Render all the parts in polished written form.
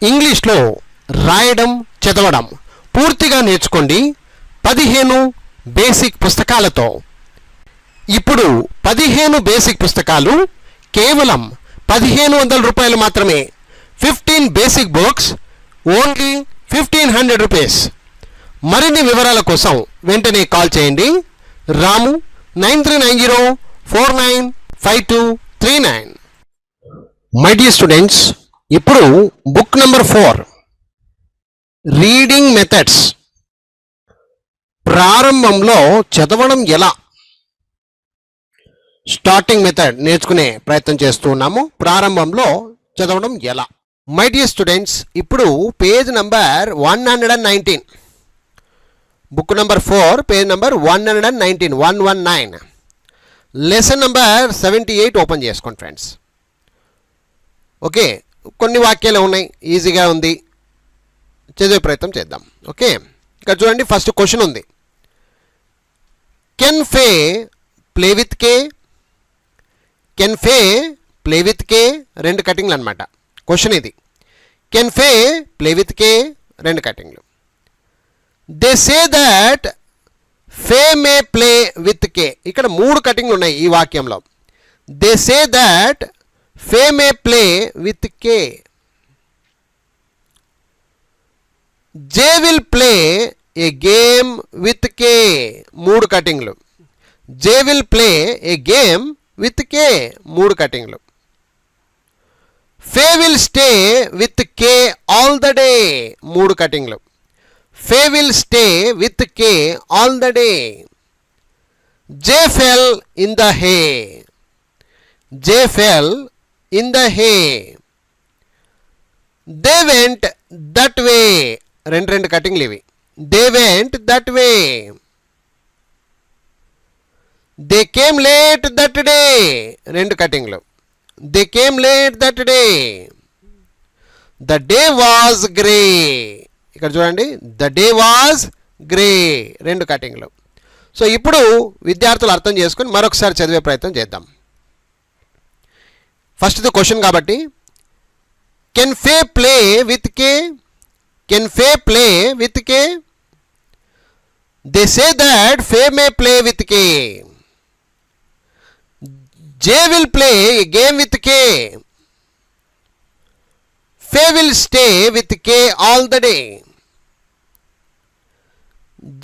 ఇంగ్లీష్లో రాయడం చదవడం పూర్తిగా నేర్చుకోండి 15 బేసిక్ పుస్తకాలతో. ఇప్పుడు 15 బేసిక్ పుస్తకాలు కేవలం 1500 రూపాయలు మాత్రమే. 15 బేసిక్ బుక్స్ ఓన్లీ 1500 రూపీస్. మరిన్ని వివరాల కోసం వెంటనే కాల్ చేయండి. రాము 9390495239. మై డియర్ స్టూడెంట్స్, ఇప్పుడు బుక్ నెంబర్ 4 రీడింగ్ మెథడ్స్. ప్రారంభంలో చదవడం ఎలా, స్టార్టింగ్ మెథడ్ నేర్చుకునే ప్రయత్నం చేస్తూ ఉన్నాము. ప్రారంభంలో చదవడం ఎలా. మై డియర్ స్టూడెంట్స్, ఇప్పుడు page number 119, book number 4 page number 119, 119, lesson number 78 open చేసుకోండి ఫ్రెండ్స్. ఓకే, కొన్ని వాక్యాలు ఉన్నాయి, ఈజీగా ఉంది, చదివే ప్రయత్నం చేద్దాం. ఓకే, ఇక్కడ చూడండి, ఫస్ట్ క్వశ్చన్ ఉంది. Can Fay play with Kay? Can Fay play with Kay, 2 కటింగ్లు అనమాట. క్వశ్చన్ ఇది. Can Fay play with Kay, 2 కటింగ్లు. They say that Fay may play with కే, ఇక్కడ 3 కటింగ్లు ఉన్నాయి ఈ వాక్యంలో. They say that Fay may play with Kay. Jay will play a game with Kay, 3 కటింగ్లు. Jay will play a game with Kay, 3 కటింగ్లు. Fay will stay with Kay all the day, 3 కటింగ్లు. Fay will stay with Kay all the day. Jay fell in the hay. Jay fell in the hay. They went that way, 2 కటింగ్లు ఇవి. They went that way. They came late that day, 2 కటింగ్లు. They came late that day. The day was grey, ఇక్కడ చూడండి, the day was grey, 2 కటింగ్లు. So ఇప్పుడు విద్యార్థులు అర్థం చేసుకుని మరొకసారి చదివే ప్రయత్నం చేద్దాం. ఫస్ట్ది క్వశ్చన్ కాబట్టి, can Fay play with Kay? Can Fay play with Kay? They say that Fay may play with Kay. Jay will play a game with Kay. Fay will stay with Kay all the day.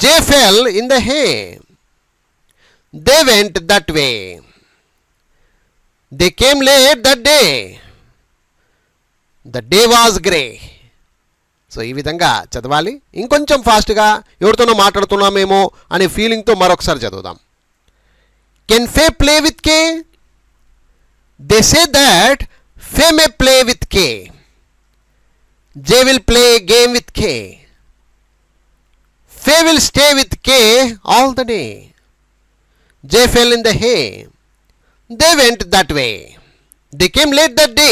Jay fell in the hay. They went that way. They came late that day. The day was grey. So ఈ విధంగా చదవాలి. ఇంకొంచెం ఫాస్ట్గా ఎవరితోనో మాట్లాడుతున్నామేమో అనే ఫీలింగ్తో మరొకసారి చదువుదాం. Can Fay play with Kay? They say that Fay may play with Kay. Jay will play game with Kay. Fay will stay with Kay all the day. Jay fell in the hay. They went that way. They came late that day.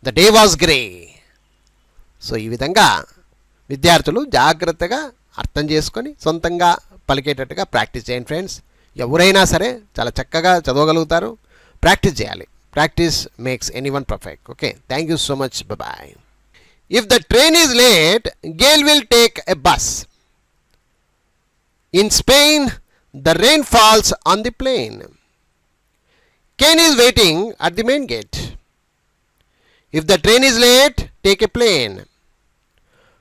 The day was grey. So ఈ విధంగా విద్యార్థులు జాగ్రత్తగా అర్థం చేసుకొని సొంతంగా పలికేటట్టుగా practice చేయండి friends. ఎవరైనా సరే చాలా చక్కగా చదవగలుగుతారు. ప్రాక్టీస్ చేయాలి. Practice makes anyone perfect. Okay, thank you so much. Bye. If the train is late, Gale will take a bus. In Spain, the rain falls on the plane. Ken is waiting at the main gate. If the train is late, take a plane.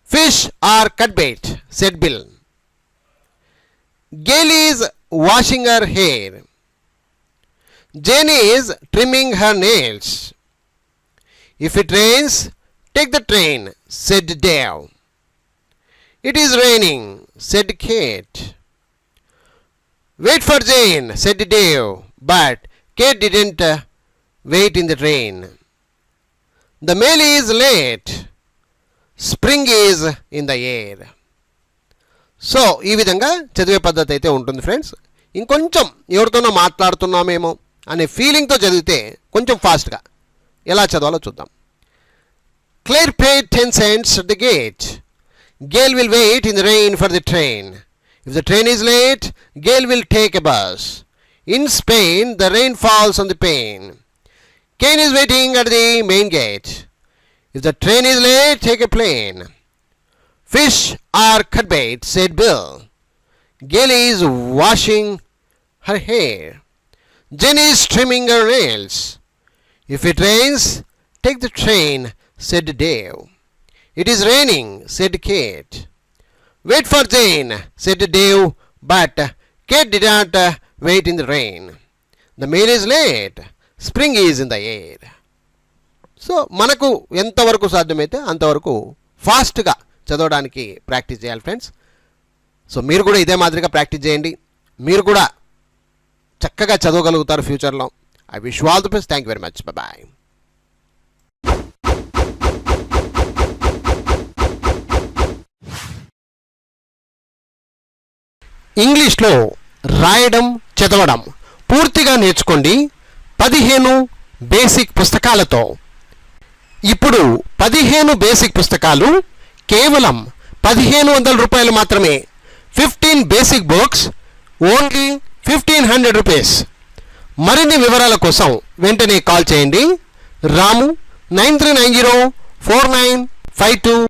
Fish are cut bait, said Bill. Gail is washing her hair. Jane is trimming her nails. If it rains, take the train, said Dave. It is raining, said Kate. Wait for Jane, said Dave, but Kate didn't wait in the train. The mail is late. Spring is in the air. So ఈ విధంగా చదివే పద్ధతి అయితే ఉంటుంది friends. ఇంకొంచెం ఎవరితోనో మాట్లాడుతున్నామేమో అనే ఫీలింగ్తో చదివితే కొంచెం ఫాస్ట్గా ఎలా చదవాలో చూద్దాం. Claire paid 10 cents at the gate. Gail will wait in the rain for the train. If the train is late, Gail will take a bus. In Spain, the rain falls on the pane. Ken is waiting at the main gate. If the train is late, take a plane. Fish are cut bait, said Bill. Gail is washing her hair. Jen is trimming her nails. If it rains, take the train, said Dave. It is raining, said Kate. Wait for Jane, said Dave, but Kate did not wait in the rain. The mail is late. Spring is in the air. So మనకు ఎంతవరకు సాధ్యమైతే అంతవరకు ఫాస్ట్గా చదవడానికి practice చేయాలి friends. So మీరు కూడా ఇదే మాదిరిగా ప్రాక్టీస్ చేయండి. మీరు కూడా చక్కగా చదవగలుగుతారు ఫ్యూచర్లో. I wish you all the best. Thank you very much. Bye. ఇంగ్లీష్లో రాయడం చదవడం పూర్తిగా నేర్చుకోండి 15 బేసిక్ పుస్తకాలతో. ఇప్పుడు 15 బేసిక్ పుస్తకాలు కేవలం 1500 రూపాయలు మాత్రమే. 15 బేసిక్ బుక్స్ ఓన్లీ 1500 రూపీస్. మరిన్ని వివరాల కోసం వెంటనే కాల్ చేయండి. రాము 93904952